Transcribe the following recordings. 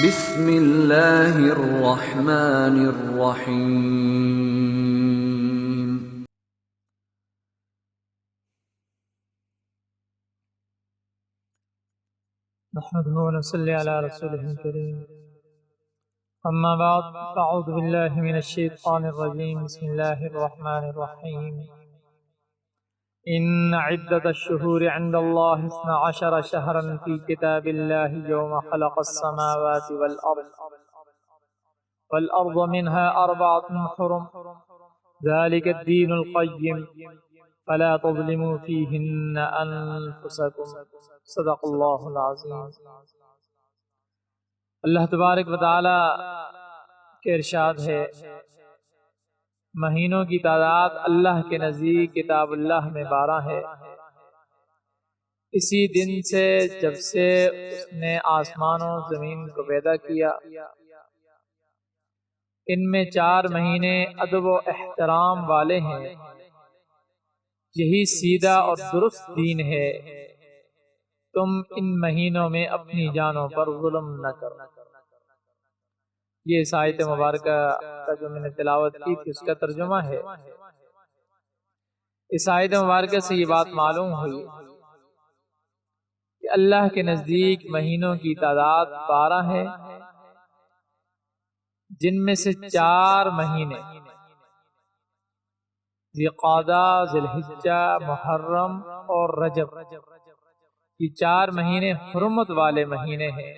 بسم اللہ الرحمن الرحیم۔ نحمده ونصلي على رسوله الكريم، أما بعد فأعوذ بالله من الشيطان الرجيم، بسم الله الرحمن الرحيم. إن عدة الشهور عند الله 12 شهرا في كتاب الله يوم خلق السماوات والأرض منها 4 حرم ذلك الدين القيم فلا تظلموا فيهن أنفسكم صدق اللہ العظیم۔ اللہ تبارک و تعالی کے ارشاد ہے، مہینوں کی تعداد اللہ کے نزدیک کتاب اللہ میں 12 ہے، اسی دن سے جب سے اس نے آسمان و زمین کو پیدا کیا۔ ان میں 4 مہینے ادب و احترام والے ہیں، یہی سیدھا اور درست دین ہے، تم ان مہینوں میں اپنی جانوں پر ظلم نہ کرو۔ یہ اس آیت مبارکہ کا جو میں نے تلاوت کی تھی اس کا ترجمہ ہے۔ اس آیت مبارکہ سے یہ بات معلوم ہوئی کہ اللہ کے نزدیک مہینوں کی تعداد 12 ہے، جن میں سے 4 مہینے ذوالقعدہ، ذی الحجہ، محرم اور رجب، یہ 4 مہینے حرمت والے مہینے ہیں۔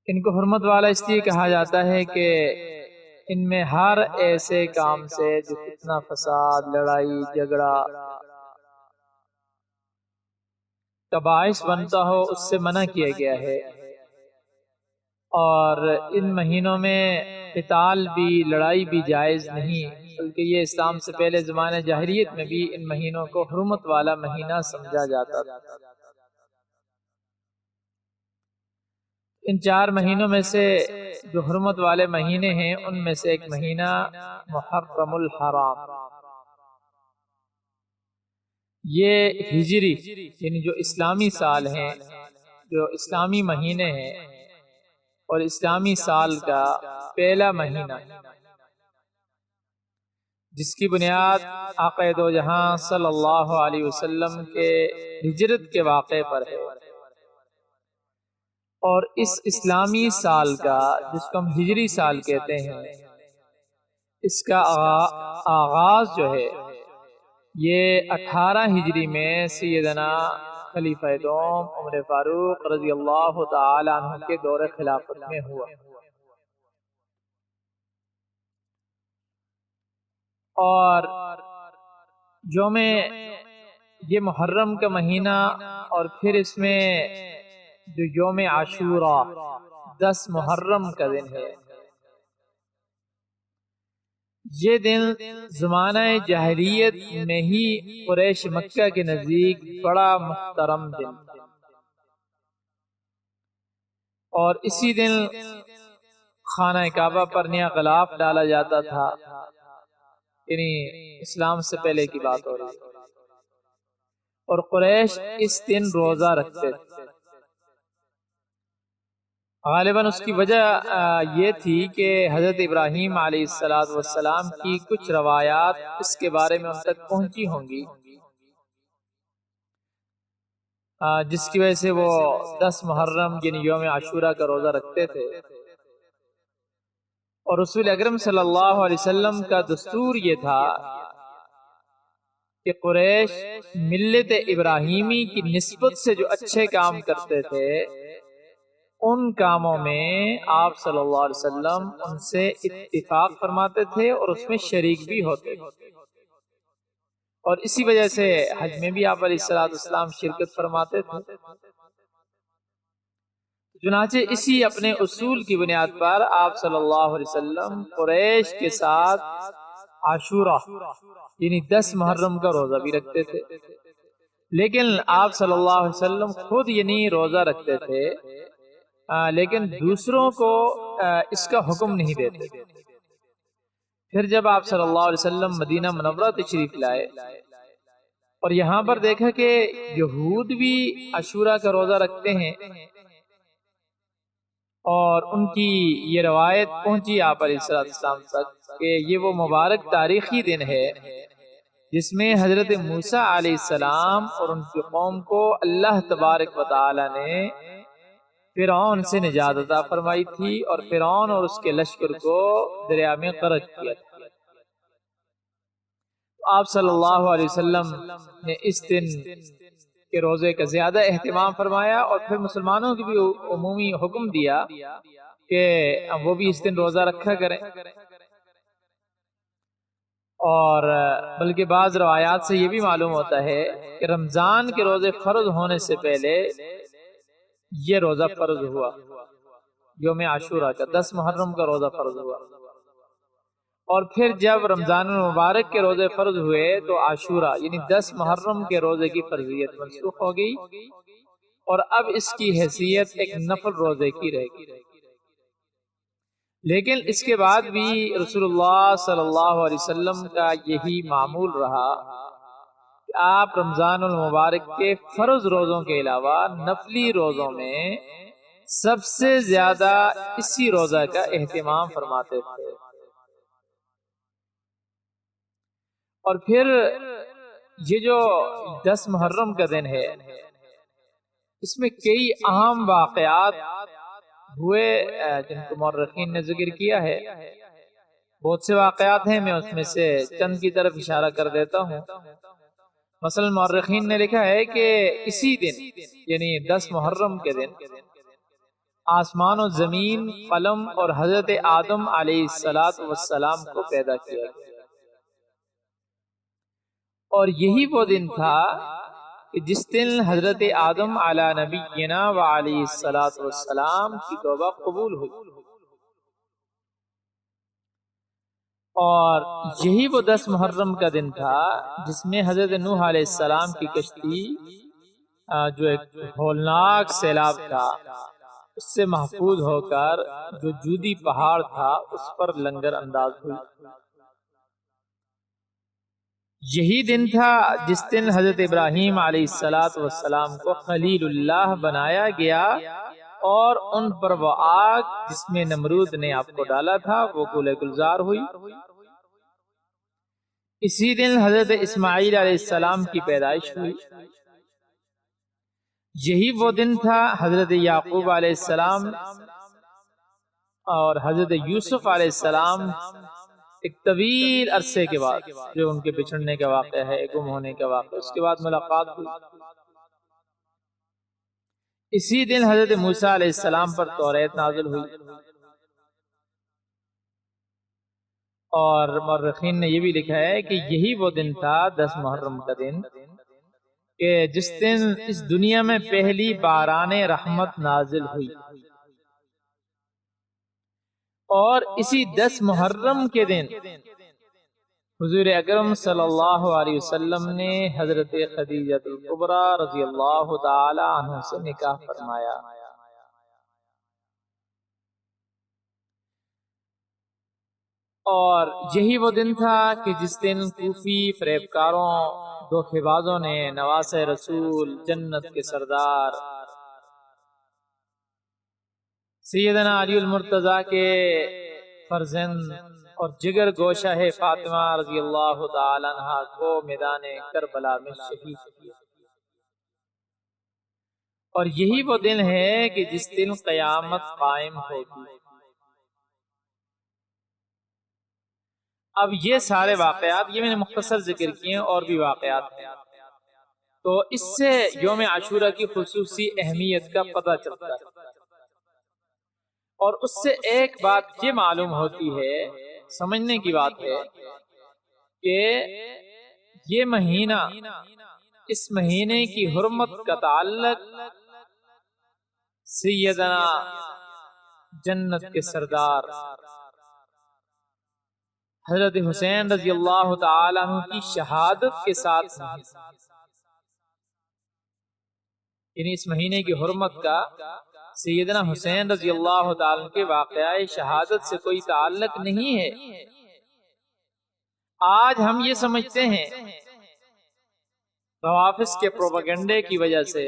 ان کو حرمت والا اس لیے کہا جاتا ہے کہ ان میں ہر ایسے کام سے جو فتنہ فساد، لڑائی جھگڑا کا باعث بنتا ہو اس سے منع کیا گیا ہے، اور ان مہینوں میں قتال بھی، لڑائی بھی جائز نہیں، بلکہ یہ اسلام سے پہلے زمانہ جاہلیت میں بھی ان مہینوں کو حرمت والا مہینہ سمجھا جاتا تھا۔ ان 4 مہینوں میں سے جو حرمت والے مہینے ہیں ان میں سے ایک مہینہ محرم الحرام، یہ ہجری یعنی جو اسلامی سال ہیں، جو اسلامی مہینے ہیں اور اسلامی سال کا پہلا مہینہ، جس کی بنیاد آقا دو جہاں صلی اللہ علیہ وسلم کے ہجرت کے واقعے پر ہے، اور اس اسلامی سال کا جس کو ہم ہجری سال کہتے ہیں، اس کا آغاز جو ہے یہ 18 ہجری میں سیدنا خلیفہ دوم عمر فاروق رضی اللہ تعالی عنہ کے دور خلافت میں ہوا، اور یوم یہ محرم کا مہینہ، اور پھر اس میں جو یوم عاشوراء 10 محرم کا دن ہے، یہ دن زمانہ جاہلیت میں ہی قریش مکہ کے نزدیک بڑا محترم دن، اور اسی دن خانہ کعبہ پر نیا غلاف ڈالا جاتا تھا، یعنی اسلام سے پہلے کی بات ہو رہی ہے، اور قریش اس دن روزہ رکھتے تھے۔ غالباً اس کی وجہ یہ تھی کہ حضرت ابراہیم علیہ السلام کی کچھ روایات اس کے بارے میں ان تک پہنچی ہوں گی، جس کی وجہ سے وہ 10 محرم یعنی یوم عاشوراء کا روزہ رکھتے تھے، اور رسول اکرم صلی اللہ علیہ وسلم کا دستور یہ تھا کہ قریش ملت ابراہیمی کی نسبت سے جو اچھے کام کرتے تھے ان کاموں میں آپ صلی اللہ علیہ وسلم ان سے اتفاق فرماتے تھے اور اس میں شریک بھی ہوتے تھے، اور اسی وجہ سے حج میں بھی آپ علیہ السلام شرکت فرماتے تھے۔ چنانچہ اسی اپنے اصول کی بنیاد پر آپ صلی اللہ علیہ وسلم قریش کے ساتھ عاشوراء یعنی 10 محرم کا روزہ بھی رکھتے تھے، لیکن آپ صلی اللہ علیہ وسلم خود یعنی روزہ رکھتے تھے، لیکن دوسروں کو اس کا حکم نہیں دیتے۔ پھر جب آپ صلی اللہ علیہ وسلم مدینہ منورہ تشریف لائے اور یہاں پر دیکھا کہ یہود بھی عاشورہ کا روزہ رکھتے ہیں، اور ان کی یہ روایت پہنچی آپ علیہ السلام تک کہ یہ وہ مبارک تاریخی دن ہے جس میں حضرت موسیٰ علیہ السلام اور ان کی قوم کو اللہ تبارک و تعالی نے فرعون سے نجات عطا فرمائی تھی، اور فرعون اور اس کے لشکر کو دریا میں غرق کیا تھا۔ آپ صلی اللہ علیہ وسلم نے اس دن کے روزے کا زیادہ اہتمام فرمایا، اور پھر مسلمانوں کی بھی عمومی حکم دیا کہ وہ بھی اس دن روزہ رکھا کریں، اور بلکہ بعض روایات سے یہ بھی معلوم ہوتا ہے کہ رمضان کے روزے فرض ہونے سے پہلے یہ روزہ فرض ہوا، یوم عاشورہ کا 10 محرم کا روزہ فرض ہوا، اور پھر جب رمضان المبارک کے روزے فرض ہوئے تو عاشورہ یعنی 10 محرم کے روزے کی فرضیت منسوخ ہو گئی، اور اب اس کی حیثیت ایک نفل روزے کی رہ گئی۔ لیکن اس کے بعد بھی رسول اللہ صلی اللہ علیہ وسلم کا یہی معمول رہا کہ آپ رمضان المبارک کے فرض روزوں کے علاوہ نفلی روزوں میں سب سے زیادہ اسی روزہ کا اہتمام فرماتے تھے۔ اور پھر یہ جو 10 محرم کا دن ہے، اس میں کئی اہم واقعات ہوئے جن کو مورخین نے ذکر کیا ہے۔ بہت سے واقعات ہیں، میں اس میں سے چند کی طرف اشارہ کر دیتا ہوں۔ مثلا مورخین نے لکھا ہے کہ اسی دن یعنی 10 محرم کے دن آسمان و زمین، قلم اور حضرت آدم علیہ السلام کو پیدا کیا گیا، اور یہی وہ دن تھا کہ جس دن حضرت آدم علی نبینا و علیہ السلام کی توبہ قبول ہوئی، اور یہی وہ 10 محرم کا دن تھا جس میں حضرت نوح علیہ السلام کی کشتی جو ایک ہولناک سیلاب تھا اس سے محفوظ ہو کر جو جودی پہاڑ تھا اس پر لنگر انداز ہوئی۔ یہی دن تھا جس دن حضرت ابراہیم علیہ السلام کو خلیل اللہ بنایا گیا، اور ان پر وہ آگ جس میں نمرود نے آپ کو ڈالا تھا وہ گلے گلزار ہوئی۔ اسی دن حضرت اسماعیل علیہ السلام کی پیدائش ہوئی۔ یہی وہ دن تھا حضرت یعقوب علیہ السلام اور حضرت یوسف علیہ السلام ایک طویل عرصے کے بعد، جو ان کے بچھڑنے کا واقعہ ہے، گم ہونے کا واقعہ، اس کے بعد ملاقات ہوئی۔ اسی دن حضرت موسیٰ علیہ السلام پر توریت نازل ہوئی، اور مورخین نے یہ بھی لکھا ہے کہ یہی وہ دن تھا 10 محرم کا دن کہ جس دن اس دنیا میں پہلی باران رحمت نازل ہوئی، اور اسی 10 محرم کے دن حضور اکرم صلی اللہ علیہ وسلم نے حضرت خدیجہ الکبریٰ رضی اللہ تعالی عنہ سے نکاح فرمایا۔ اور یہی وہ دن تھا کہ جس دن کوفی فریبکاروں، دھوکے بازوں نے نواسہ رسول، جنت کے سردار سیدنا علی المرتضیٰ کے فرزند اور جگر گوشہ فاطمہ رضی اللہ تعالی عنہ کو میدان کربلا میں شہید کیا، اور یہی وہ دن ہے کہ جس دن قیامت قائم ہوگی۔ اب یہ سارے واقعات، یہ میں نے مختصر ذکر کیے ہیں، اور بھی واقعات ہیں، تو اس سے یوم عاشورہ کی خصوصی اہمیت کا پتہ چلتا ہے، اور اس سے ایک بات یہ معلوم ہوتی ہے، سمجھنے کی بات ہے کہ یہ مہینہ، اس مہینے کی حرمت کا تعلق سیدنا جنت کے سردار حضرت حسین رضی اللہ تعالی عنہ کی شہادت کے ساتھ نہیں، یعنی اس مہینے کی حرمت کا سیدنا حسین رضی اللہ تعالی عنہ کے واقعہ شہادت سے کوئی تعلق نہیں ہے۔ آج ہم یہ سمجھتے ہیں روافض کے پروپیگنڈے کی وجہ سے،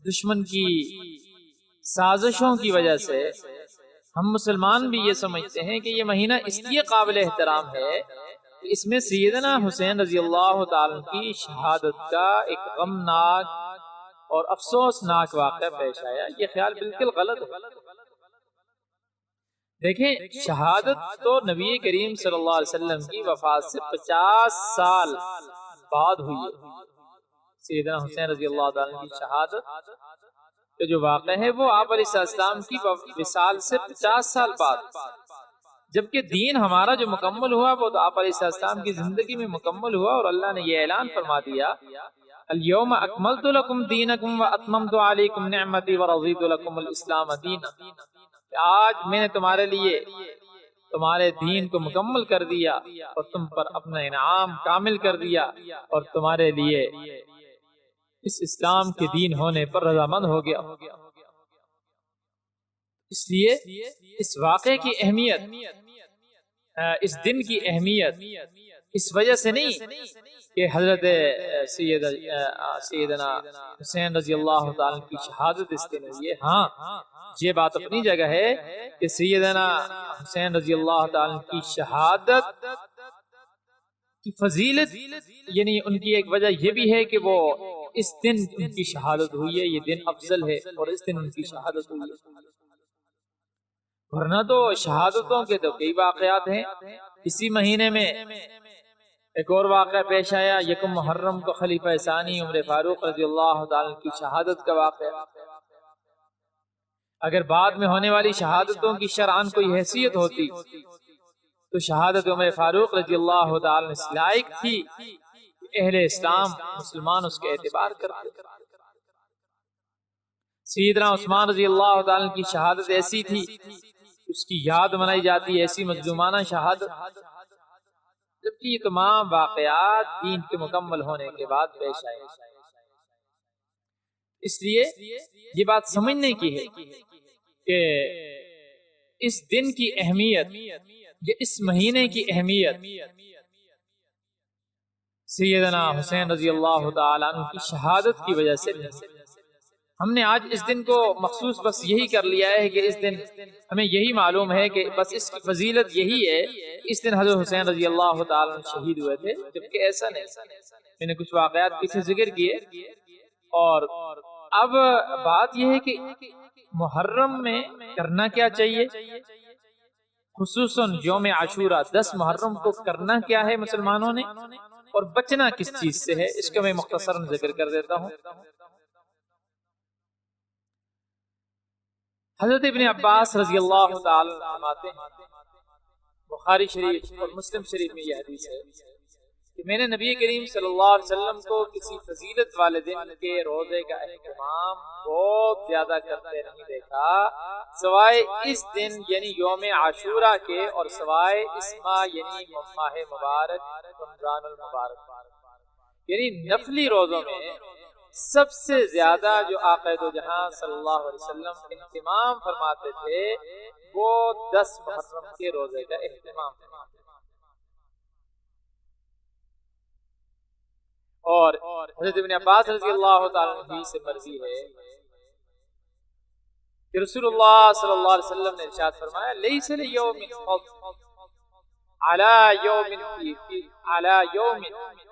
دشمن کی سازشوں کی وجہ سے ہم مسلمان بھی یہ سمجھتے ہیں کہ یہ مہینہ اس لیے قابل احترام ہے کہ اس میں سیدنا حسین رضی اللہ تعالیٰ کی شہادت کا ایک غمناک اور افسوسناک واقعہ پیش آیا۔ یہ خیال بالکل غلط ہے۔ دیکھیں، شہادت تو نبی کریم صلی اللہ علیہ وسلم کی وفات سے 50 سال بعد ہوئی ہے۔ سیدنا حسین رضی اللہ تعالیٰ کی شہادت کا جو واقعہ ہے وہ آپ علیہ السلام کی وصال سے 50 سال بعد، جبکہ دین ہمارا جو مکمل ہوا وہ تو آپ علیہ السلام کی زندگی میں مکمل ہوا، اور اللہ نے یہ اعلان فرما دیا، اليوم اکملت لکم دینکم واتممت علیکم نعمتی ورضیت لکم الاسلام دینا، آج میں نے تمہارے لیے تمہارے دین کو مکمل کر دیا اور تم پر اپنا انعام کامل کر دیا، اور تمہارے لیے اس اسلام کے دین ہونے پر رضامند ہو گیا۔ اس لیے اس واقعے کی اہمیت، اس دن کی اہمیت اس وجہ سے نہیں کہ حضرت سیدنا حسین رضی اللہ تعالیٰ کی شہادت اس دن ہوئی ہے۔ ہاں، یہ بات اپنی جگہ ہے کہ سیدنا حسین رضی اللہ تعالیٰ کی شہادت کی فضیلت، یعنی ان کی ایک وجہ یہ بھی ہے کہ وہ اس دن ان کی شہادت ہوئی ہے، یہ دن افضل ہے اور اس دن ان کی شہادت ہوئی ہے۔ ورنہ تو شہادتوں کے تو کئی واقعات ہیں۔ اسی مہینے میں ایک اور واقعہ پیش آیا، یکم محرم کو خلیفہ ثانی عمر فاروق رضی اللہ تعالیٰ کی شہادت کا واقعہ۔ اگر بعد میں ہونے والی شہادتوں کی شرعاً کوئی حیثیت ہوتی تو شہادت عمر فاروق رضی اللہ تعالیٰ اس لائق تھی کہ اہل اسلام مسلمان اس کے اعتبار کرتے۔ سیدنا عثمان رضی اللہ تعالیٰ کی شہادت ایسی تھی، اس کی یاد منائی جاتی، ایسی مظلومانہ شہادت، جبکہ یہ تمام واقعات دین کے مکمل ہونے کے بعد پیش آئے۔ اس لیے یہ بات سمجھنے کی ہے کہ اس دن کی اہمیت، یا اس مہینے کی اہمیت سیدنا حسین رضی اللہ تعالیٰ عنہ کی شہادت کی وجہ سے نہیں۔ ہم نے آج اس دن کو مخصوص بس یہی کر لیا ہے کہ اس دن ہمیں یہی معلوم ہے کہ بس اس کی فضیلت یہی ہے کہ اس دن حضرت حسین رضی اللہ تعالیٰ عنہ شہید ہوئے تھے، جبکہ ایسا نہیں۔ میں نے کچھ واقعات پیچھے ذکر کیے، اور اب بات یہ ہے کہ محرم میں کرنا کیا چاہیے، خصوصاً یوم عاشورہ 10 محرم کو کرنا کیا ہے مسلمانوں نے، اور بچنا کس چیز سے ہے، اس کا میں مختصراً ذکر کر دیتا ہوں۔ حضرت ابن عباس رضی اللہ تعالی عنہ فرماتے ہیں، بخاری شریف اور مسلم شریف میں یہ حدیث ہے کہ میں نے نبی کریم صلی اللہ علیہ وسلم کو کسی فضیلت والے دن کے روزے کا اہتمام بہت زیادہ کرتے نہیں دیکھا سوائے اس دن یعنی یوم عاشورہ کے، اور سوائے اس ماہ یعنی ماہ مبارک رمضان المبارک، یعنی نفلی روزوں میں سب سے زیادہ جو آقا دو جہاں صلی اللہ علیہ وسلم اہتمام فرماتے تھے وہ 10 محرم کے روزے کا اہتمام فرماتے تھے۔ اور حضرت ابن عباس رضی اللہ تعالیٰ عنہ سے مروی ہے کہ رسول اللہ صلی اللہ علیہ وسلم نے ارشاد فرمایا، لیس لیوم فضل علی یوم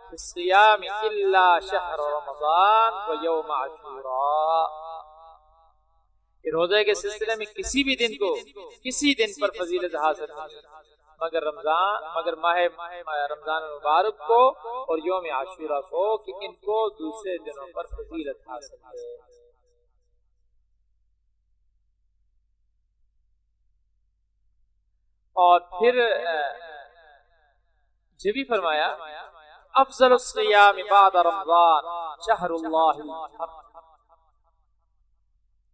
الصیام الا شہر رمضان و یوم عاشوراء، کہ روزے کے سلسلے میں کسی بھی دن کو کسی دن پر فضیلت حاصل نہیں مگر ماہ رمضان المبارک کو اور یوم عاشوراء کو، کہ ان کو دوسرے دنوں پر فضیلت حاصل ہے۔ اور پھر یہ بھی فرمایا، افضل الصیام بعد رمضان شہر اللہ الحرام،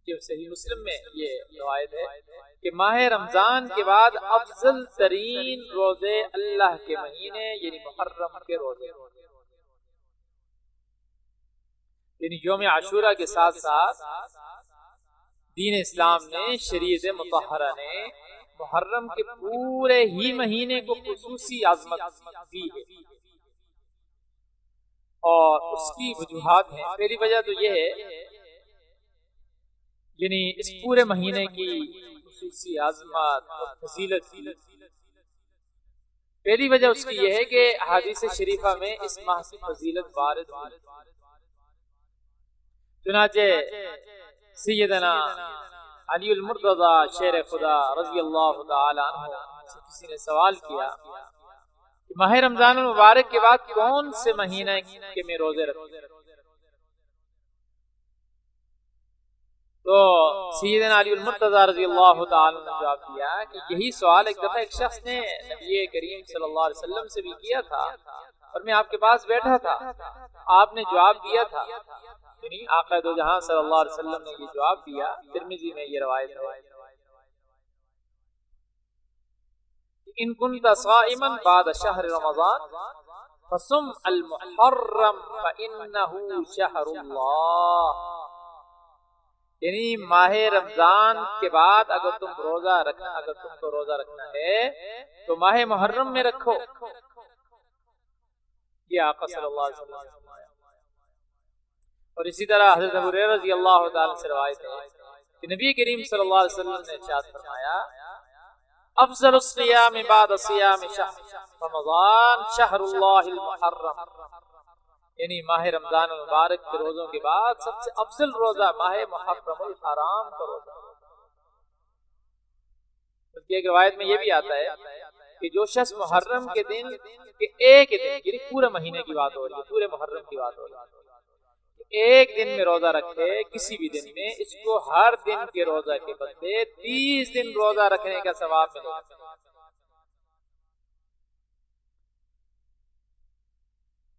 جو صحیح مسلم میں یہ روایت ہے کہ ماہ رمضان کے بعد افضل ترین روزے اللہ کے مہینے یعنی محرم کے روزے، یعنی یوم عاشورہ کے ساتھ ساتھ دین اسلام نے، شریعت مطہرہ نے محرم کے پورے ہی مہینے کو خصوصی عظمت دی ہے، اور اس کی وجوہات ہیں۔ پہلی وجہ تو یہ ہے، یعنی اس پورے مہینے کی خصوصی عظمت اور فضیلت کی پہلی وجہ اس کی یہ ہے کہ احادیث شریفہ میں اس ماہ کی فضیلت وارد ہوئی۔ چنانچہ سیدنا علی المرتضی شیر خدا رضی اللہ تعالی عنہ سے کسی نے سوال کیا کہ ماہ رمضان المبارک کے بعد کون سے مہینے کے میں روزے رکھتے؟ تو سیدنا علی المرتضی رضی اللہ تعالی عنہ نے جواب دیا کہ یہی سوال ایک دفعہ ایک شخص نے نبی کریم صلی اللہ علیہ وسلم سے بھی کیا تھا، اور میں آپ کے پاس بیٹھا تھا، آپ نے جواب دیا تھا، یعنی آقا دو جہاں صلی اللہ علیہ وسلم نے یہ جواب دیا۔ ترمذی میں یہ روایت ہے، ان كنت صائما بعد شهر رمضان فصم المحرم فإنه شهر الله، یعنی ماہ رمضان کے بعد اگر تم کو روزہ رکھنا ہے تو ماہ محرم میں رکھو، یہ آقا صلی اللہ علیہ وسلم نے فرمایا۔ اور اسی طرح حضرت ابو ہریرہ رضی اللہ تعالی سے روایت ہے کہ نبی کریم صلی اللہ علیہ وسلم نے ارشاد فرمایا، افضل الصیام بعد صیام شہر رمضان شہر اللہ المحرم، یعنی ماہ رمضان المبارک کے روزوں کے بعد سب سے افضل روزہ ماہ محرم الحرام کا روزہ۔ ایک روایت میں یہ بھی آتا ہے کہ جو شخص محرم کے دن کے ایک دن، یعنی پورے مہینے کی بات ہو رہی ہے، پورے محرم کی بات ہو رہی ہے، ایک دن میں روزہ رکھے کسی بھی دن میں، اس کو ہر دن کے روزہ کے بدلے 30 دن روزہ رکھنے کا ثواب ملے گا۔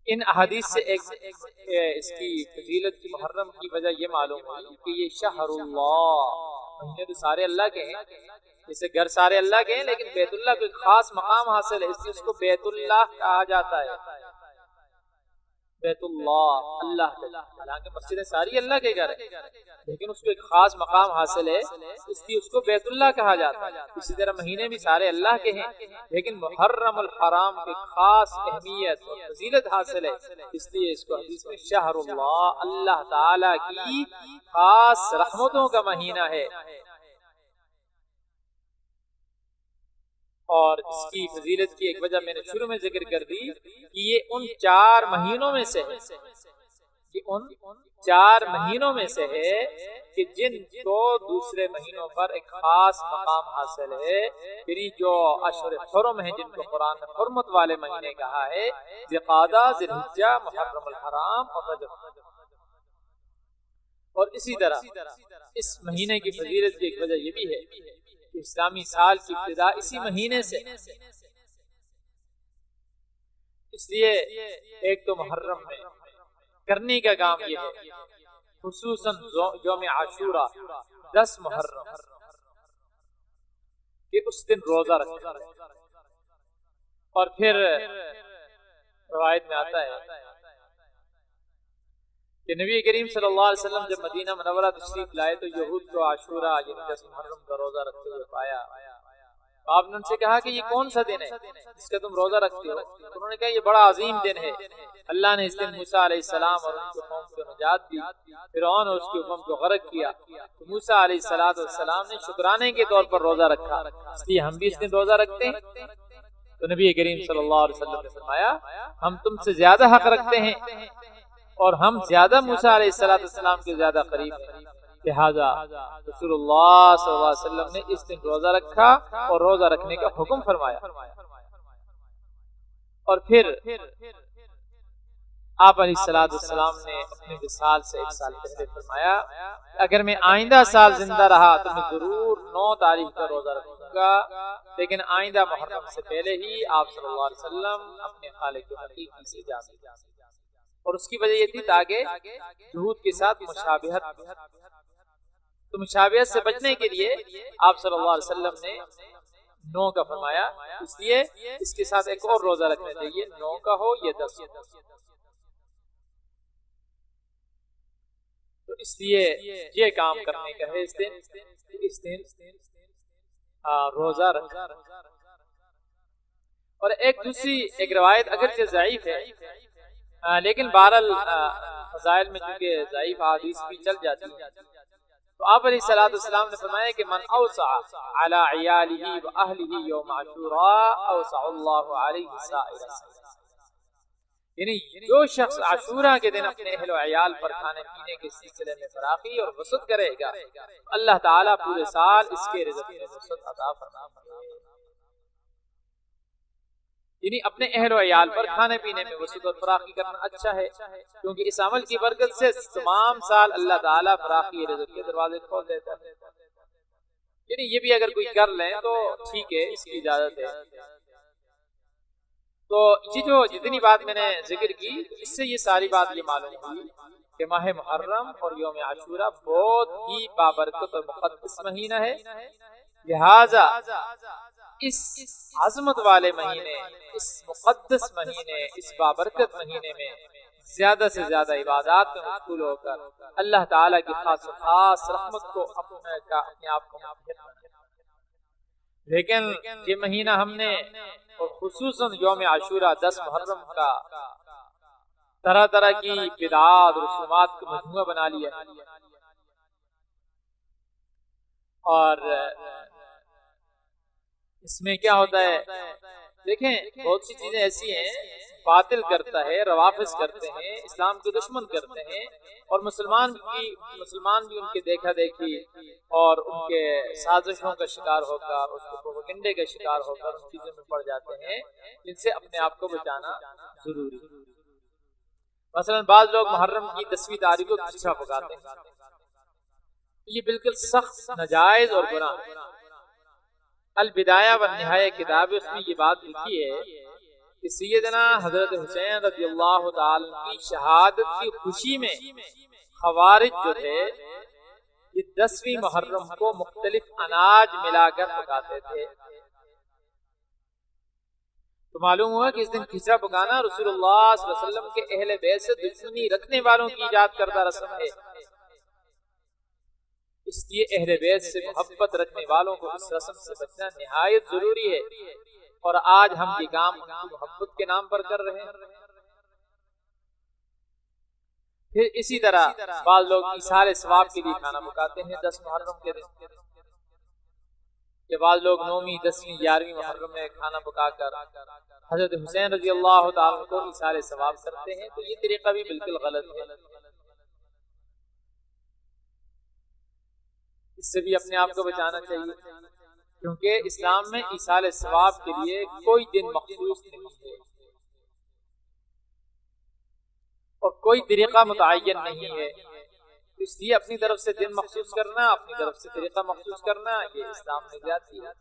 ان احادیث سے اس کی فضیلت کی محرم کی وجہ یہ معلوم ہوئی کہ یہ شہر اللہ، مہینے تو سارے اللہ کے ہیں، جیسے گھر سارے اللہ کے ہیں، لیکن بیت اللہ کو ایک خاص مقام حاصل ہے، اس لیے اس کو بیت اللہ کہا جاتا ہے۔ بیت اللہ، اللہ، حالانکہ مسجدیں ساری اللہ کے گھر ہیں، لیکن اس کو ایک خاص مقام حاصل ہے، اس لیے اس کو بیت اللہ کہا جاتا ہے۔ اسی طرح مہینے بھی سارے اللہ کے ہیں، لیکن محرم الحرام کی خاص اہمیت اور فضیلت حاصل ہے، اس لیے اس کو حدیث میں شہر اللہ، اللہ تعالی کی خاص رحمتوں کا مہینہ ہے۔ اور اس کی فضیلت کی ایک وجہ میں نے شروع میں ذکر کر دی کہ یہ ان 4 مہینوں میں سے ہے، کہ جن کو دوسرے مہینوں پر ایک خاص مقام حاصل ہے، یعنی جو اشہر حرم ہیں جن کو قرآن نے حرمت والے مہینے کہا ہے، ذوالقعدہ، ذوالحجہ، محرم الحرام اور رجب۔ اور اسی طرح اس مہینے کی فضیلت کی ایک وجہ یہ بھی ہے کہ اسلامی سال کی ابتدا اسی مہینے سے، اس لیے ایک تو محرم میں کرنے کا کام یہ ہے، خصوصاً یوم عاشورہ 10 محرم کہ اس دن روزہ رکھنا، اور پھر روایت میں آتا ہے کہ نبی کریم صلی اللہ علیہ وسلم جب مدینہ منورہ تشریف لائے تو یہود کو عاشورہ یعنی 10 محرم کا روزہ رکھتے ہوئے پایا۔ آپ نے ان سے کہا کہ یہ کون سا دن ہے جس کا تم روزہ رکھتے ہو؟ انہوں نے کہا یہ بڑا عظیم دن ہے، اللہ نے اس دن موسیٰ علیہ السلام اور ان کی قوم کو نجات دی، فرعون اور اس کی قوم کو غرق کیا، تو موسیٰ علیہ السلام نے شکرانے کے طور پر روزہ رکھا، اس لیے ہم بھی اس دن روزہ رکھتے ہیں۔ تو نبی کریم صلی اللہ علیہ وسلم نے فرمایا ہم تم سے زیادہ حق رکھتے ہیں اور ہم زیادہ موسیٰ علیہ السلام کے زیادہ قریب ہیں، لہذا رسول اللہ صلی اللہ علیہ وسلم نے اس دن روزہ رکھا اور روزہ رکھنے کا حکم فرمایا۔ اور پھر آپ علیہ السلام نے اپنے وصال سے 1 سال پہلے فرمایا اگر میں آئندہ سال زندہ رہا تو میں ضرور 9 تاریخ کا روزہ رکھوں گا، لیکن آئندہ محرم سے پہلے ہی آپ صلی اللہ علیہ وسلم اپنے خالق حقیقی سے جا سکتے، اور اس کی وجہ یہ تھی تاکہ جھوٹ کے ساتھ مشابہت، تو مشابہت سے بچنے کے لیے آپ صلی اللہ علیہ وسلم نے 9 کا فرمایا، اس لیے اس کے ساتھ ایک اور روزہ رکھنا چاہیے، 9 کا ہو یا 10 ہو۔ تو اس لیے یہ کام کرنے کا ہے اس دن روزہ رکھنا۔ اور ایک دوسری روایت اگرچہ ضعیف ہے، لیکن بہرحال فضائل میں چونکہ ضعیف حدیث بھی چل جاتی ہیں، تو آپ علیہ الصلوۃ والسلام نے فرمایا کہ من اوسع علی عیالہ و اہلہ یوم عاشوراء اوسع اللہ علیہ سائر السنہ، یعنی جو شخص عاشوراء کے دن اپنے اہل و عیال پر کھانے پینے کے سلسلے میں فراخی اور وسعت کرے گا، اللہ تعالیٰ پورے سال اس کے رزق میں وسعت عطا فرمائے گا۔ یعنی اپنے اہل و عیال پر کھانے پینے میں وسعت اور فراخی کرنا اچھا ہے، کیونکہ اس عمل کی برکت سے تمام سال اللہ تعالیٰ فراخی رزق کے دروازے کھول دیتا ہے۔ یعنی یہ بھی اگر کوئی کر لیں تو ٹھیک ہے، اس کی اجازت ہے۔ تو یہ جو جتنی بات میں نے ذکر کی، اس سے یہ ساری بات یہ معلوم ہوئی کہ ماہ محرم اور یوم عاشوراء بہت ہی بابرکت اور مقدس مہینہ ہے، لہذا اس عظمت والے مہینے، اس مقدس مہینے، اس بابرکت مہینے میں زیادہ سے زیادہ عبادات میں مشغول ہو کر اللہ تعالیٰ کی خاص و خاص رحمت کو اپنے آپ کو متحد بنائیں۔ لیکن یہ مہینہ ہم نے اور خصوصاً یوم عاشوراء 10 محرم کا طرح طرح کی بدعات اور رسومات کا مجموعہ بنا لیا، اور اس میں کیا ہوتا ہے، دیکھیں بہت سی چیزیں ایسی ہیں باطل کرتا ہے، روافض کرتے ہیں، اسلام کے دشمن کرتے ہیں، اور مسلمان بھی ان کے دیکھا دیکھی اور ان کے سازشوں کا شکار ہو کر، اس کے پروپیگنڈے کا شکار ہو کر ان چیزوں میں پڑ جاتے ہیں جن سے اپنے آپ کو بچانا ضروری ہے۔ مثلا بعض لوگ محرم کی 10ویں تاریخ کو کھچڑا پکاتے ہیں، یہ بالکل سخت ناجائز اور گناہ ہے۔ البدایہ والنہایہ کتاب ہے، اس میں یہ بات لکھی ہے کہ سیدنا حضرت حسین رضی اللہ تعالی کی شہادت کی خوشی میں خوارج جو تھے یہ 10ویں محرم کو مختلف اناج ملا کر پکاتے تھے۔ تو معلوم ہوا کہ اس دن کھچڑا پکانا رسول اللہ صلی اللہ علیہ وسلم کے اہل بیت سے دشمنی رکھنے والوں کی ایجاد کردہ رسم ہے، اس لیے اہل بیت سے محبت رکھنے والوں کو اس رسم سے بچنا نہایت ضروری ہے، اور آج ہم یہ کام ان کی محبت کے نام پر کر رہے ہیں۔ پھر اسی طرح بعض لوگ ایثار ثواب کے لیے کھانا پکاتے ہیں 10 محرم کے دن، کہ بعض لوگ 9ویں 10ویں 11ویں محرم میں کھانا پکا کر حضرت حسین رضی اللہ تعالیٰ کو ایثار ثواب کرتے ہیں، تو یہ طریقہ بھی بالکل غلط ہے، اس سے بھی اپنے آپ کو بچانا چاہیے، کیونکہ اسلام میں ایصال ثواب کے لیے کوئی دن مخصوص نہیں ہے اور کوئی طریقہ متعین نہیں ہے، اس لیے اپنی طرف سے دن مخصوص کرنا، اپنی طرف سے طریقہ مخصوص کرنا، یہ اسلام میں زیادتی ہے۔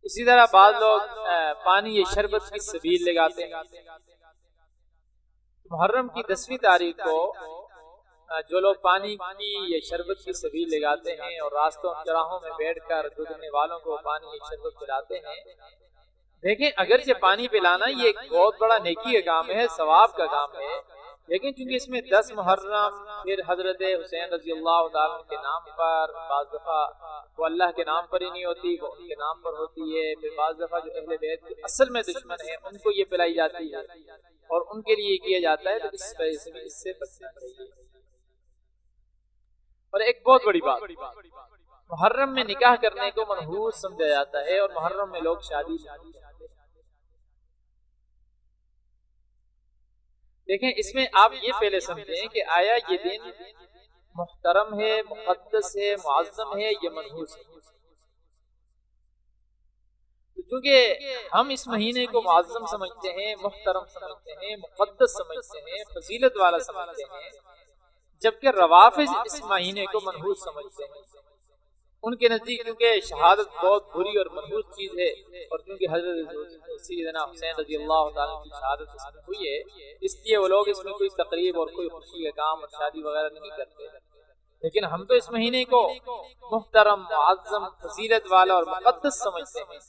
اسی طرح بعض لوگ پانی یا شربت کی سبیل لگاتے ہیں۔ محرم کی 10ویں تاریخ کو جو لوگ پانی کی یا شربت کی سبیل لگاتے ہیں اور راستوں چراہوں میں بیٹھ کر گزرنے والوں کو پانی یا شربت پلاتے ہیں، دیکھیں اگرچہ پانی پلانا یہ ایک بہت بڑا نیکی کا کام ہے، ثواب کا کام ہے، لیکن چونکہ اس میں 10 محرم پھر حضرت حسین رضی اللہ تعالیٰ کے نام پر، بعض دفعہ وہ اللہ کے نام پر ہی نہیں ہوتی، وہ ان کے نام پر ہوتی ہے، پھر بعض دفعہ جو اہل بیت کے اصل میں دشمن ہیں ان کو یہ پلائی جاتی ہے اور ان کے لیے یہ کیا جاتا ہے، تو اس وجہ سے بھی اس سے بچنا چاہیے۔ اور ایک بہت بڑی بات، محرم میں نکاح کرنے کو منحوس سمجھا جاتا ہے اور محرم میں لوگ شادی نہیں کرتے۔ دیکھیں اس میں آپ یہ پہلے سمجھیں کہ آیا یہ دن محترم ہے، مقدس ہے، معظم ہے، یہ منحوس ہے؟ کیونکہ ہم اس مہینے کو معظم سمجھتے ہیں، محترم سمجھتے ہیں، مقدس سمجھتے ہیں، فضیلت والا سمجھتے ہیں، جبکہ روافض اس مہینے کو منحوس سمجھتے ہیں۔ ان کے نزدیک کیونکہ شہادت بہت بری اور منحوس چیز ہے، اور کیونکہ حضرت سیدنا حسین رضی اللہ تعالیٰ کی شہادت اس میں ہوئی ہے، اس لیے وہ لوگ اس میں کوئی تقریب اور کوئی خوشی کا کام اور شادی وغیرہ نہیں کرتے۔ لیکن ہم تو اس مہینے کو محترم، معظم، فضیلت والا اور مقدس سمجھتے ہیں۔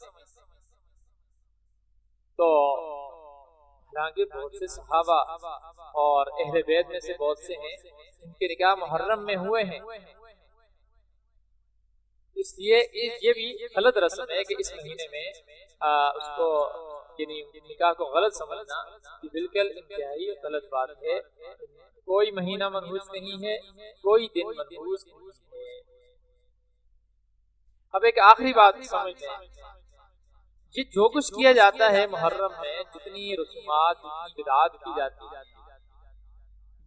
تو حالانکہ بہت سے صحابہ اور اہل بیت میں سے بہت سے ہیں ان کے نکاح محرم میں ہوئے ہیں، اس لیے یہ بھی غلط رسم ہے کہ اس مہینے میں اس کو یعنی نکاح کو غلط سمجھنا یہ بالکل انتہائی غلط بات ہے. کوئی مہینہ منحوس نہیں ہے، کوئی دن منحوس نہیں ہے. اب ایک آخری بات سمجھ لیں، یہ جو کچھ کیا جاتا ہے محرم میں، جتنی رسومات جتنی بدعات کی جاتی ہے،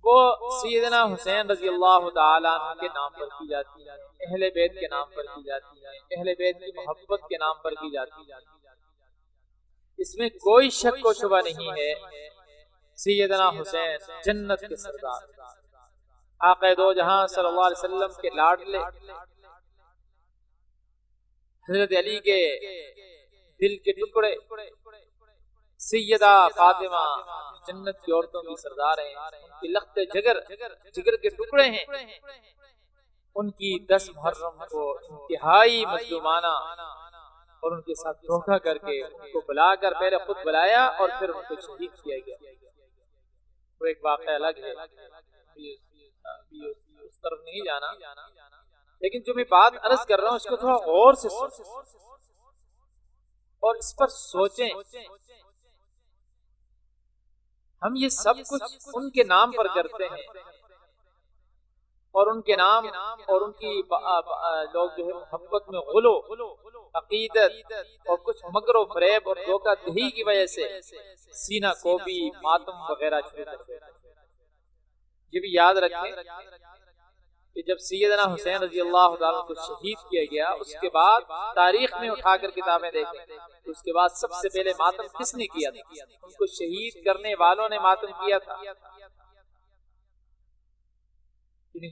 وہ سیدنا حسین رضی اللہ تعالیٰ عنہ کے نام پر کی جاتی ہے، اہل بیت کے نام پر کی جاتی ہے، اہل بیت کی محبت کے نام پر کی جاتی ہے. اس میں کوئی شک و شبہ نہیں ہے. سیدنا حسین جنت کے سردار، آقا دو جہاں صلی اللہ علیہ وسلم کے لاڈلے، حضرت علی کے دل کے ٹکڑے، سیدہ فاطمہ جنت کی عورتوں کی سردار ہیں، ان کی لخت جگر کے ٹکڑے ہیں. ان کی 10 محرم کو انتہائی مظلومانہ اور ان کے ساتھ دھوکہ کر کے ان کو بلا کر پہلے خود بلایا اور پھر ان کو شہید کیا گیا. وہ ایک واقعہ الگ ہے، اس طرف نہیں جانا، لیکن جو میں بات عرض کر رہا ہوں اس کو تھوڑا غور سے سوچیں اور اس پر سوچیں. ہم یہ سب کچھ ان کے نام پر کرتے ہیں، اور ان کے نام اور ان کی لوگ جو ہے محبت میں غلو، عقیدت اور کچھ مکر و فریب اور دھوکہ دہی کی وجہ سے سینہ کوبی، ماتم وغیرہ شروع کر دیتے ہیں. یہ بھی یاد رکھیں کہ جب سیدنا حسین رضی اللہ تعالیٰ کو شہید کیا گیا، اس کے بعد تاریخ میں اٹھا کر کتابیں دیکھیں، اس کے بعد سب سے پہلے ماتم کس نے کیا تھا؟ ان کو شہید کرنے والوں نے ماتم کیا تھا.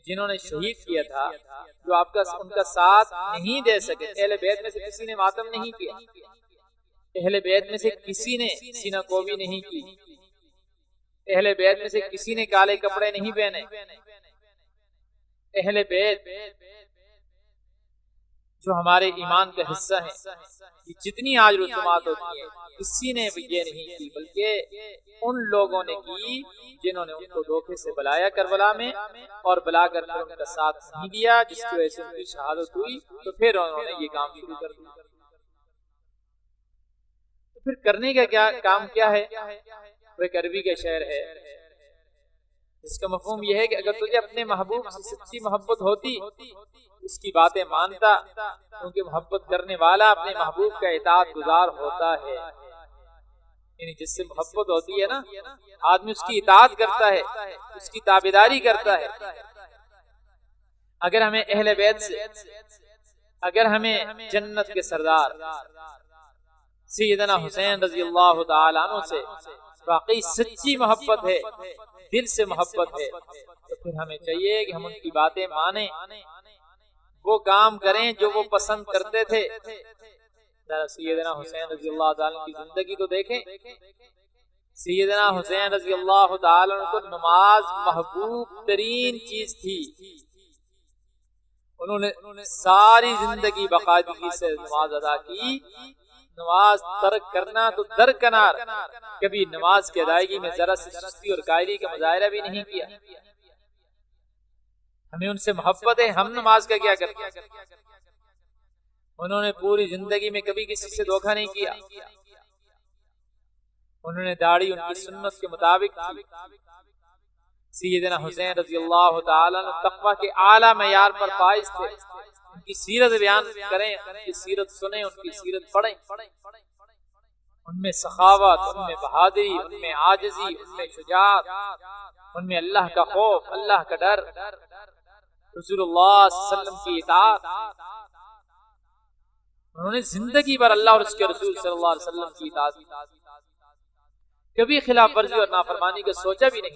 جنہوں نے شہید کیا تھا، جو آپ کا ان کا ساتھ نہیں دے سکے. اہل بیت میں سے کسی نے ماتم نہیں کیا، اہل بیت میں سے کسی نے سینہ کوبی نہیں کی، اہل بیت میں سے کسی نے کالے کپڑے نہیں پہنے. اہل بیت جو ہمارے ایمان کا حصہ ہیں، یہ جتنی آج رسومات ہوتی ہیں کسی نے یہ نہیں کی، بلکہ ان لوگوں نے کی جنہوں نے ان کو دھوکے سے بلایا کربلا میں، اور بلا کر پھر ان کا ساتھ نہیں دیا، جس کی وجہ سے ان کی شہادت ہوئی. تو پھر انہوں نے یہ کام شروع کر دیا. تو پھر کرنے کا کام کیا ہے؟ وہ ایک عربی کا شعر ہے جس کا مفہوم یہ ہے کہ اگر تجھے اپنے محبوب سے سچی محبت ہوتی، اس کی باتیں مانتا، کیونکہ محبت کرنے والا اپنے محبوب کا اطاعت گزار ہوتا ہے. یعنی جس سے محبت ہوتی ہے نا، آدمی اس کی اطاعت کرتا ہے، اس کی تابعداری کرتا ہے. اگر ہمیں اہل بیت سے، اگر ہمیں جنت کے سردار سیدنا حسین رضی اللہ تعالیٰ عنہ سے واقعی سچی محبت ہے، دل سے محبت ہے، تو پھر ہمیں چاہیے کہ ہم ان کی باتیں مانیں، وہ کام کریں جو وہ پسند کرتے تھے. سیدنا حسین رضی اللہ تعالیٰ کی زندگی تو دیکھیں. سیدنا حسین رضی اللہ تعالیٰ کو نماز محبوب ترین چیز تھی. انہوں نے ساری زندگی باقاعدگی سے نماز ادا کی. نماز ترک کرنا تو درکنار، کبھی نماز کی ادائیگی میں ذرا سی سستی اور قائلی کا مظاہرہ بھی نہیں کیا. ہمیں ان سے محبت ہے، ہم نماز کا کیا کرتے ہیں؟ انہوں نے پوری زندگی میں کبھی کسی سے دھوکہ نہیں کیا. انہوں نے داڑھی ان کی سنت کے مطابق کی. سیدنا حسین رضی اللہ تعالیٰ تقویٰ کے اعلیٰ معیار پر فائز تھے. ان کی سیرت بیان کریں، ان کی سیرت سنیں، ان کی سیرت پڑھیں. ان میں سخاوت، ان میں بہادری، ان میں عاجزی، ان میں شجاعت، ان میں اللہ کا خوف، اللہ کا ڈر، رسول اللہ صلی اللہ علیہ وسلم کی اطاعت. انہوں نے زندگی بھر اللہ اور اس کے رسول صلی اللہ علیہ وسلم کی اطاعت کی. کبھی خلاف ورزی اور نافرمانی کا سوچا بھی نہیں.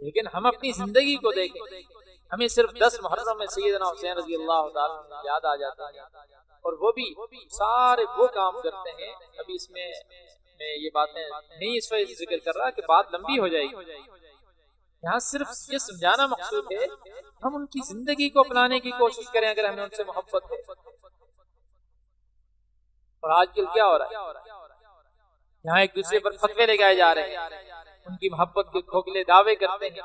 لیکن ہم اپنی زندگی کو دیکھیں، ہمیں صرف 10 محرم میں سیدنا حسین رضی اللہ تعالیٰ یاد آ جاتا ہے، اور وہ بھی سارے وہ کام کرتے ہیں. ابھی اس میں یہ باتیں نہیں اس وجہ ذکر کر رہا کہ بات لمبی ہو جائے گی. یہاں صرف یہ سمجھانا مقصود ہے ہم ان کی زندگی کو اپنانے کی کوشش کریں اگر ہمیں ان سے محبت ہے. اور آج کل کیا ہو رہا ہے؟ یہاں ایک دوسرے پر فتوے لگائے جا رہے ہیں، ان کی محبت کے کھوکھلے دعوے کرتے ہیں.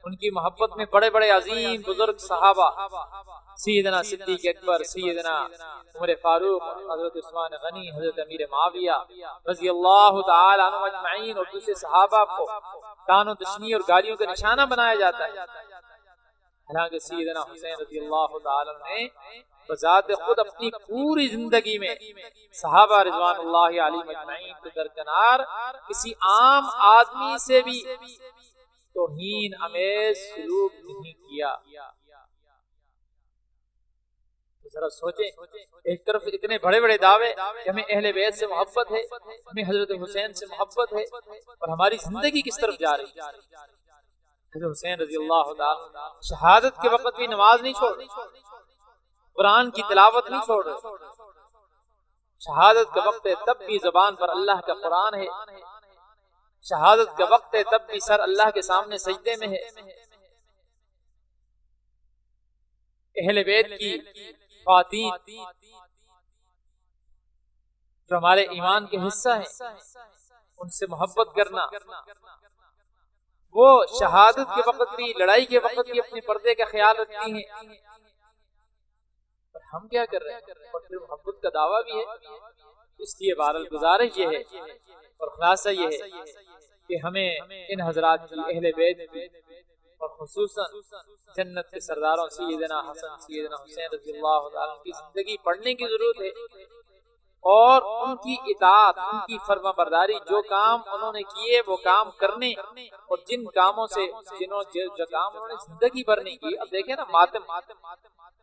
ان کی محبت میں بڑے بڑے عظیم بزرگ صحابہ، سیدنا صدیق اکبر، سیدنا عمر فاروق، حضرت عثمان غنی، حضرت امیر معاویہ رضی اللہ تعالی عنہم اجمعین اور دوسرے صحابہ کو طعن و تشنیع اور گالیوں کا نشانہ بنایا جاتا ہے، حالانکہ سیدنا حسین رضی اللہ تعالی عنہ نے بذات خود اپنی پوری زندگی میں صحابہ رضوان اللہ علیہم اجمعین کے درکنار کسی عام آدمی سے بھی توہین آمیز سلوک نہیں کیا۔ ذرا سوچیں، ایک طرف اتنے بڑے بڑے دعوے کہ ہمیں اہل بیت سے محبت ہے، ہمیں حضرت حسین سے محبت ہے، اور ہماری زندگی کس طرف جا رہی ہے؟ حضرت حسین رضی اللہ تعالی شہادت کے وقت بھی نماز نہیں چھوڑ رہے، قرآن کی تلاوت نہیں چھوڑ رہے، شہادت کا وقت ہے تب بھی زبان پر اللہ کا قرآن ہے، شہادت کا وقت ہے تب بھی سر اللہ کے سامنے سجدے میں ہے۔ اہل بیت کی خواتین جو ہمارے ایمان کے حصہ ہیں، ان سے محبت کرنا، وہ شہادت کے وقت بھی، لڑائی کے وقت بھی اپنے پردے کا خیال رکھتی ہیں، اور ہم کیا کر رہے ہیں؟ اور پھر محبت کا دعویٰ بھی ہے۔ اس لیے بہرحال گزارش یہ ہے اور خلاصہ یہ ہے کہ ہمیں ان حضرات کی، اہل بیت کی، اور خصوصاً جنت کے سرداروں سیدنا حسن، سیدنا حسین رضی اللہ عنہ کی زندگی پڑھنے کی ضرورت ہے، اور ان کی اطاعت، ان کی فرما برداری، جو کام انہوں نے کیے وہ کام کرنے، اور جن کاموں سے جو کام انہوں نے زندگی بھر نہیں کی۔ اب دیکھیں نا، ماتم،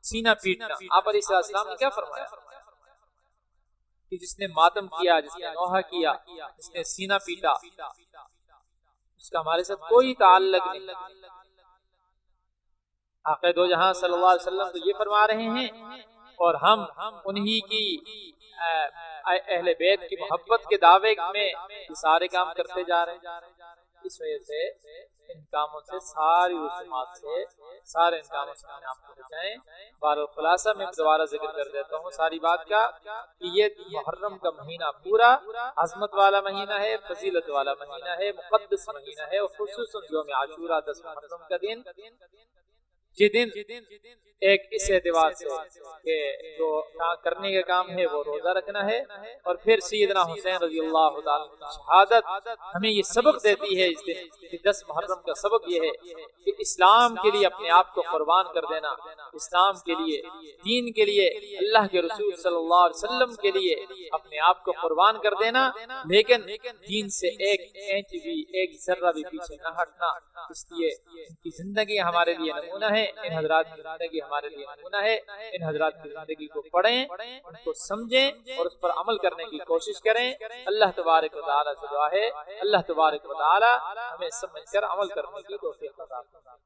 سینہ پیٹنا، آپ علیہ السلام نے کیا فرمایا کہ جس نے ماتم کیا، جس نے نوحہ کیا، جس نے سینہ پیٹا، اس کا ہمارے ساتھ کوئی تعلق نہیں۔ آقا دو جہاں صلی اللہ علیہ وسلم تو یہ فرما رہے ہیں، اور ہم انہی کی اہل بیت کی محبت کے دعوے میں یہ سارے کام کرتے جا رہے ہیں۔ اس وجہ سے ان کاموں سے، ساری رسومات سے، سارے ان کاموں سے ہمیں آپ کو بچائیں۔ بہرحال خلاصہ میں دوبارہ ذکر کر دیتا ہوں ساری بات کا، کہ یہ محرم کا مہینہ پورا عظمت والا مہینہ ہے، فضیلت والا مہینہ ہے، مقدس مہینہ ہے، اور خصوصاً یوم عاشورہ 10 محرم کا دن، یہ دن ایک اس اعتبار سے کہ جو کرنے کا کام ہے وہ روزہ رکھنا ہے، اور پھر سیدنا حسین رضی اللہ تعالیٰ کی شہادت ہمیں یہ سبق دیتی ہے اس دن کہ 10 محرم کا سبق یہ ہے کہ اسلام کے لیے اپنے آپ کو قربان کر دینا، اسلام کے لیے، دین کے لیے، اللہ کے رسول صلی اللہ علیہ وسلم کے لیے اپنے آپ کو قربان کر دینا، لیکن دین سے ایک انچ بھی، ایک ذرہ بھی پیچھے نہ ہٹنا۔ اس لیے ان کی زندگی ہمارے لیے نمونہ ہے، ان حضرات کی زندگی ہمارے لیے نمونہ ہے۔ ان حضرات کی زندگی کو پڑھیں، ان کو سمجھیں، اور اس پر عمل کرنے کی کوشش کریں۔ اللہ تبارک و تعالیٰ سے دعا ہے، اللہ تبارک و تعالیٰ ہمیں سمجھ کر عمل کرنے کی توفیق عطا فرمائے۔